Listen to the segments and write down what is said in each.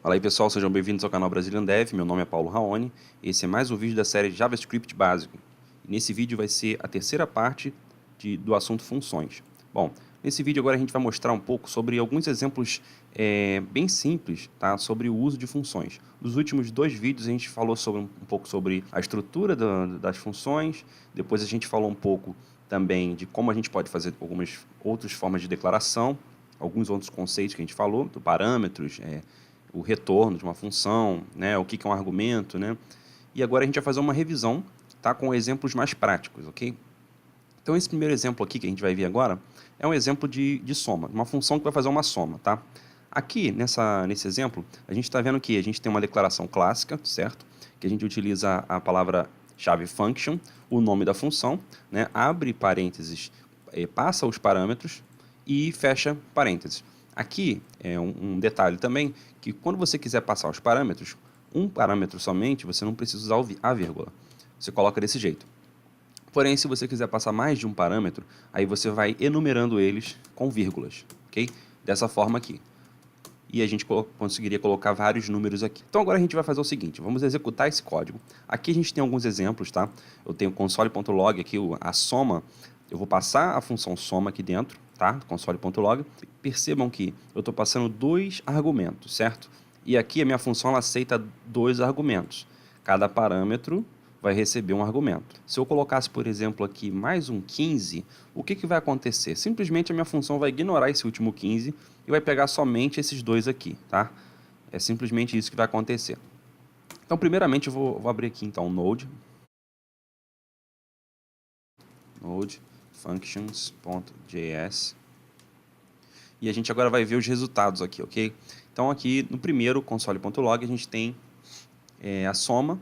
Fala aí pessoal, sejam bem-vindos ao canal Brazilian Dev, meu nome é Paulo Raoni, esse é mais um vídeo da série JavaScript Básico. E nesse vídeo vai ser a terceira parte do assunto funções. Bom, nesse vídeo agora a gente vai mostrar um pouco sobre alguns exemplos bem simples, tá? Sobre o uso de funções. Nos últimos dois vídeos a gente falou um pouco sobre a estrutura das funções, depois a gente falou um pouco também de como a gente pode fazer algumas outras formas de declaração, alguns outros conceitos que a gente falou, do parâmetros, o retorno de uma função, né, o que é um argumento, né? E agora a gente vai fazer uma revisão, tá, com exemplos mais práticos, ok? Então esse primeiro exemplo aqui que a gente vai ver agora é um exemplo de soma, uma função que vai fazer uma soma, tá? Aqui, nesse exemplo, a gente está vendo que a gente tem uma declaração clássica, certo? Que a gente utiliza a palavra-chave function, o nome da função, né? Abre parênteses, passa os parâmetros e fecha parênteses. Aqui é um detalhe também, que quando você quiser passar os parâmetros, um parâmetro somente, você não precisa usar a vírgula. Você coloca desse jeito. Porém, se você quiser passar mais de um parâmetro, aí você vai enumerando eles com vírgulas, ok? Dessa forma aqui. E a gente conseguiria colocar vários números aqui. Então agora a gente vai fazer o seguinte, vamos executar esse código. Aqui a gente tem alguns exemplos, tá? Eu tenho console.log aqui, a soma. Eu vou passar a função soma aqui dentro, tá? Console.log. Percebam que eu estou passando dois argumentos, certo? E aqui a minha função ela aceita dois argumentos. Cada parâmetro vai receber um argumento. Se eu colocasse, por exemplo, aqui mais um 15, o que vai acontecer? Simplesmente a minha função vai ignorar esse último 15 e vai pegar somente esses dois aqui, tá? É simplesmente isso que vai acontecer. Então, primeiramente, eu vou abrir aqui, então, Node functions.js e a gente agora vai ver os resultados aqui, ok? Então, aqui no primeiro console.log a gente tem a soma,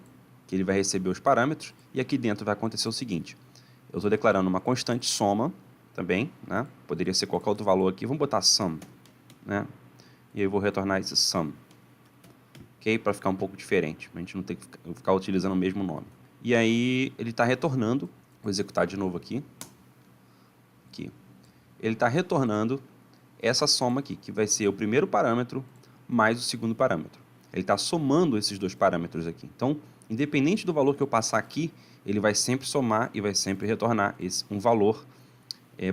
que ele vai receber os parâmetros, e aqui dentro vai acontecer o seguinte, eu estou declarando uma constante soma também, né? Poderia ser qualquer outro valor aqui, vamos botar sum, né? E eu vou retornar esse sum, ok? Para ficar um pouco diferente, a gente não tem que ficar utilizando o mesmo nome. E aí ele está retornando, vou executar de novo aqui, ele está retornando essa soma aqui, que vai ser o primeiro parâmetro mais o segundo parâmetro. Ele está somando esses dois parâmetros aqui. Então, independente do valor que eu passar aqui, ele vai sempre somar e vai sempre retornar um valor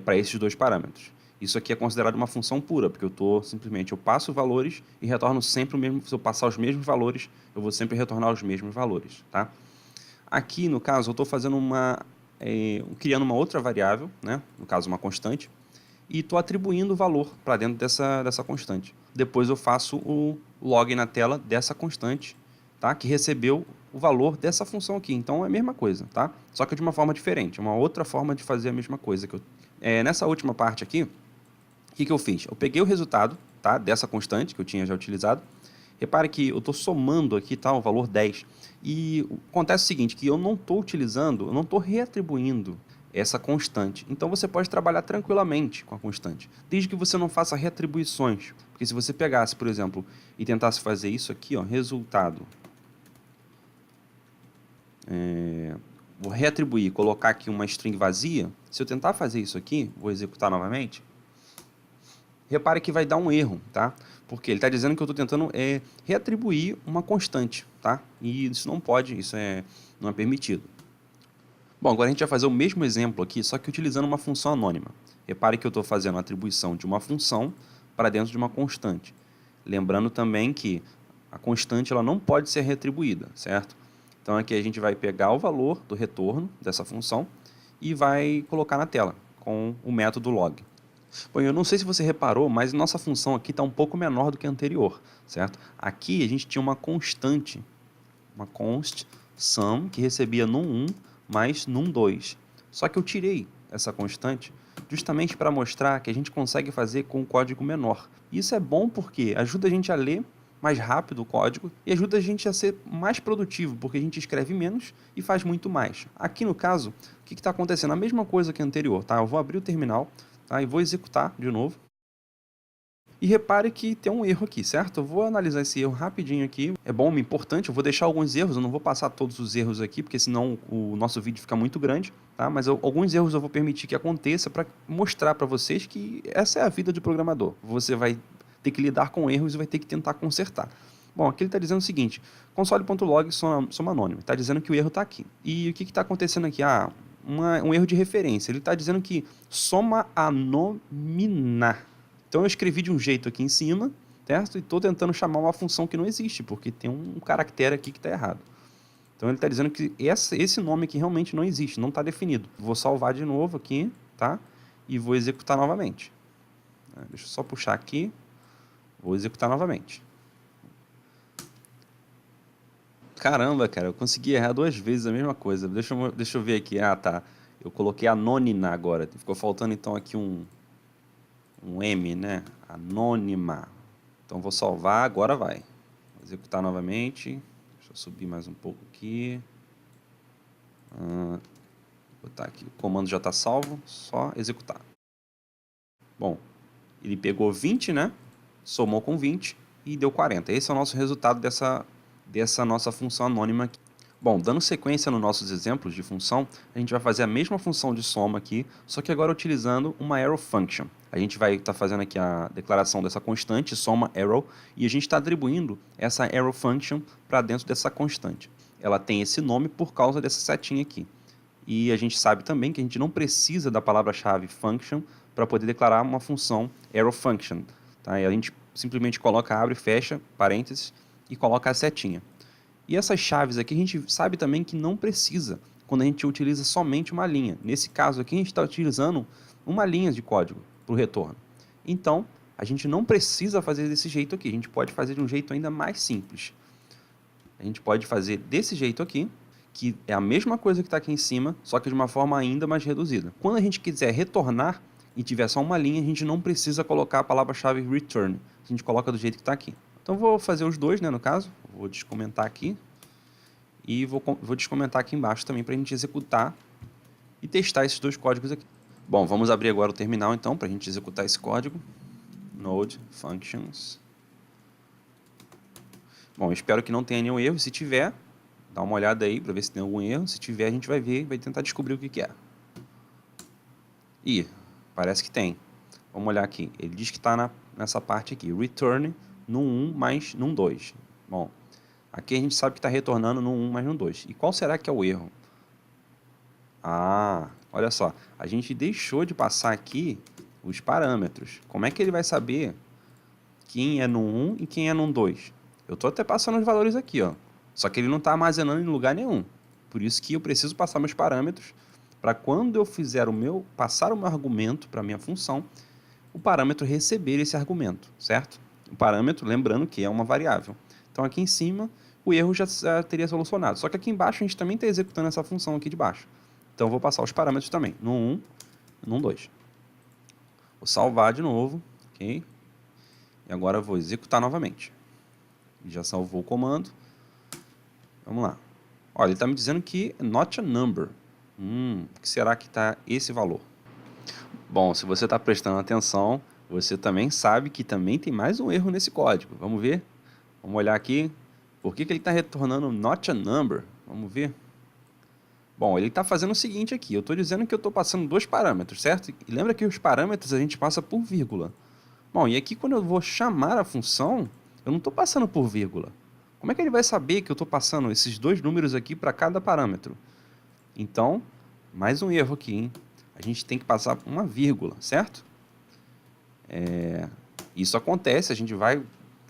para esses dois parâmetros. Isso aqui é considerado uma função pura, porque eu passo valores e retorno sempre o mesmo. Se eu passar os mesmos valores, eu vou sempre retornar os mesmos valores, tá? Aqui, no caso, eu estou fazendo criando uma outra variável, né? No caso, uma constante, e estou atribuindo valor para dentro dessa constante. Depois eu faço o log na tela dessa constante, tá? Que recebeu o valor dessa função aqui. Então é a mesma coisa, tá? Só que de uma forma diferente, uma outra forma de fazer a mesma coisa. Nessa última parte aqui, o que eu fiz? Eu peguei o resultado, tá? Dessa constante que eu tinha já utilizado. Repare que eu estou somando aqui, tá? O valor 10. E acontece o seguinte, que eu não estou reatribuindo essa constante. Então você pode trabalhar tranquilamente com a constante, desde que você não faça reatribuições. Porque se você pegasse, por exemplo, e tentasse fazer isso aqui, ó, resultado, vou reatribuir, colocar aqui uma string vazia, se eu tentar fazer isso aqui, vou executar novamente, repare que vai dar um erro, tá? Porque ele está dizendo que eu estou tentando reatribuir uma constante, tá? E isso não pode, não é permitido. Bom, agora a gente vai fazer o mesmo exemplo aqui, só que utilizando uma função anônima. Repare que eu estou fazendo a atribuição de uma função para dentro de uma constante. Lembrando também que a constante ela não pode ser retribuída, certo? Então aqui a gente vai pegar o valor do retorno dessa função e vai colocar na tela com o método log. Bom, eu não sei se você reparou, mas nossa função aqui está um pouco menor do que a anterior, certo? Aqui a gente tinha uma constante, uma const sum, que recebia num1 mais num2. Só que eu tirei essa constante justamente para mostrar que a gente consegue fazer com um código menor. E isso é bom porque ajuda a gente a ler mais rápido o código e ajuda a gente a ser mais produtivo, porque a gente escreve menos e faz muito mais. Aqui no caso, o que está acontecendo? A mesma coisa que a anterior, tá? Eu vou abrir o terminal, tá? E vou executar de novo. E repare que tem um erro aqui, certo? Eu vou analisar esse erro rapidinho aqui. É bom, é importante, eu vou deixar alguns erros, eu não vou passar todos os erros aqui, porque senão o nosso vídeo fica muito grande, tá? Mas alguns erros eu vou permitir que aconteça para mostrar para vocês que essa é a vida de programador. Você vai ter que lidar com erros e vai ter que tentar consertar. Bom, aqui ele está dizendo o seguinte, console.log soma anônima, está dizendo que o erro está aqui. E o que está acontecendo aqui? Um erro de referência, ele está dizendo que soma anômina. Então eu escrevi de um jeito aqui em cima, certo? E estou tentando chamar uma função que não existe, porque tem um caractere aqui que está errado. Então ele está dizendo que esse nome aqui realmente não existe, não está definido. Vou salvar de novo aqui, tá? E vou executar novamente. Deixa eu só puxar aqui, vou executar novamente. Caramba, cara, eu consegui errar 2 vezes a mesma coisa. Deixa eu ver aqui. Ah, tá. Eu coloquei anônima agora. Ficou faltando então aqui um M, né? Anônima. Então vou salvar, agora vai. Vou executar novamente. Deixa eu subir mais um pouco aqui. Vou botar aqui. O comando já está salvo, só executar. Bom, ele pegou 20, né? Somou com 20 e deu 40. Esse é o nosso resultado dessa nossa função anônima aqui. Bom, dando sequência nos nossos exemplos de função, a gente vai fazer a mesma função de soma aqui, só que agora utilizando uma arrow function. A gente vai estar fazendo aqui a declaração dessa constante, soma arrow, e a gente está atribuindo essa arrow function para dentro dessa constante. Ela tem esse nome por causa dessa setinha aqui. E a gente sabe também que a gente não precisa da palavra-chave function para poder declarar uma função arrow function. Tá? E a gente simplesmente coloca, abre, fecha, parênteses, e coloca a setinha. E essas chaves aqui a gente sabe também que não precisa quando a gente utiliza somente uma linha. Nesse caso aqui a gente está utilizando uma linha de código para o retorno. Então a gente não precisa fazer desse jeito aqui, a gente pode fazer de um jeito ainda mais simples. A gente pode fazer desse jeito aqui, que é a mesma coisa que está aqui em cima, só que de uma forma ainda mais reduzida. Quando a gente quiser retornar e tiver só uma linha, a gente não precisa colocar a palavra-chave return, a gente coloca do jeito que está aqui. Então vou fazer os dois, né, no caso. Vou descomentar aqui. E vou descomentar aqui embaixo também para a gente executar e testar esses 2 códigos aqui. Bom, vamos abrir agora o terminal então para a gente executar esse código. Node functions. Bom, espero que não tenha nenhum erro. Se tiver, dá uma olhada aí para ver se tem algum erro. Se tiver, a gente vai ver e vai tentar descobrir o que é. Ih, parece que tem. Vamos olhar aqui. Ele diz que está nessa parte aqui. Return no 1 mais no 2. Bom, aqui a gente sabe que está retornando no 1 mais no 2. E qual será que é o erro? Ah, olha só. A gente deixou de passar aqui os parâmetros. Como é que ele vai saber quem é no 1 e quem é no 2? Eu estou até passando os valores aqui, ó. Só que ele não está armazenando em lugar nenhum. Por isso que eu preciso passar meus parâmetros para quando eu fizer passar o meu argumento para a minha função, o parâmetro receber esse argumento, certo? O parâmetro, lembrando que é uma variável. Então aqui em cima o erro já teria solucionado. Só que aqui embaixo a gente também está executando essa função aqui de baixo. Então eu vou passar os parâmetros também, no 1 e no 2. Vou salvar de novo, ok? E agora eu vou executar novamente. Já salvou o comando. Vamos lá. Olha, ele está me dizendo que not a number. O que será que está esse valor? Bom, se você está prestando atenção, você também sabe que também tem mais um erro nesse código. Vamos ver? Vamos olhar aqui. Por que ele está retornando not a number? Vamos ver. Bom, ele está fazendo o seguinte aqui. Eu estou dizendo que eu estou passando 2 parâmetros, certo? E lembra que os parâmetros a gente passa por vírgula. Bom, e aqui quando eu vou chamar a função, eu não estou passando por vírgula. Como é que ele vai saber que eu estou passando esses 2 números aqui para cada parâmetro? Então, mais um erro aqui, hein? A gente tem que passar uma vírgula, certo? Isso acontece, a gente vai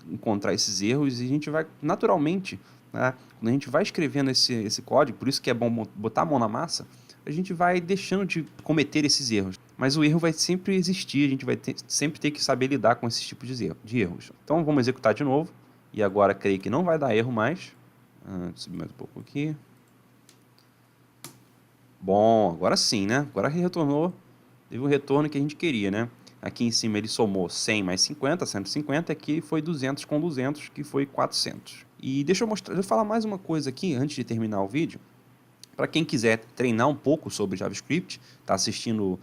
encontrar esses erros e a gente vai, naturalmente, né, quando a gente vai escrevendo esse código, por isso que é bom botar a mão na massa, a gente vai deixando de cometer esses erros. Mas o erro vai sempre existir, a gente vai sempre ter que saber lidar com esses tipos de erros. Então vamos executar de novo, e agora creio que não vai dar erro mais. Deixa eu subir mais um pouco aqui. Bom, agora sim, né? Agora ele retornou, teve o retorno que a gente queria, né? Aqui em cima ele somou 100 mais 50, 150, aqui foi 200 com 200, que foi 400. E deixa eu falar mais uma coisa aqui, antes de terminar o vídeo. Para quem quiser treinar um pouco sobre JavaScript, está assistindo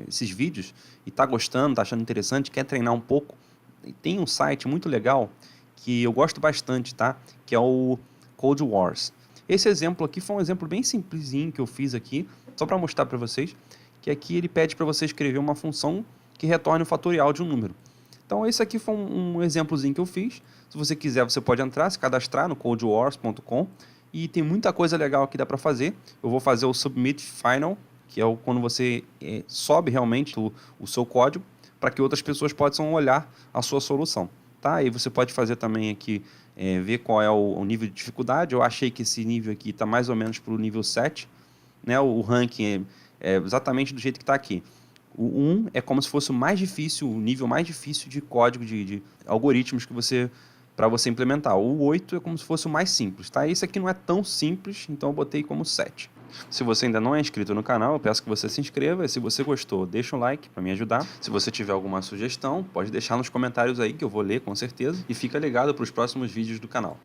esses vídeos e está gostando, está achando interessante, quer treinar um pouco, tem um site muito legal que eu gosto bastante, tá? Que é o Code Wars. Esse exemplo aqui foi um exemplo bem simplesinho que eu fiz aqui, só para mostrar para vocês, que aqui ele pede para você escrever uma função que retorne o fatorial de um número. Então esse aqui foi um exemplozinho que eu fiz. Se você quiser, você pode entrar, se cadastrar no codewars.com e tem muita coisa legal aqui que dá para fazer. Eu vou fazer o Submit Final, que é quando você sobe realmente o seu código para que outras pessoas possam olhar a sua solução. Tá? E você pode fazer também aqui, ver qual é o nível de dificuldade. Eu achei que esse nível aqui está mais ou menos para o nível 7. Né? O ranking é exatamente do jeito que está aqui. O 1 é como se fosse o mais difícil, o nível mais difícil de código, de algoritmos para você implementar. O 8 é como se fosse o mais simples. Tá? Esse aqui não é tão simples, então eu botei como 7. Se você ainda não é inscrito no canal, eu peço que você se inscreva. E se você gostou, deixa um like para me ajudar. Se você tiver alguma sugestão, pode deixar nos comentários aí que eu vou ler com certeza. E fica ligado para os próximos vídeos do canal.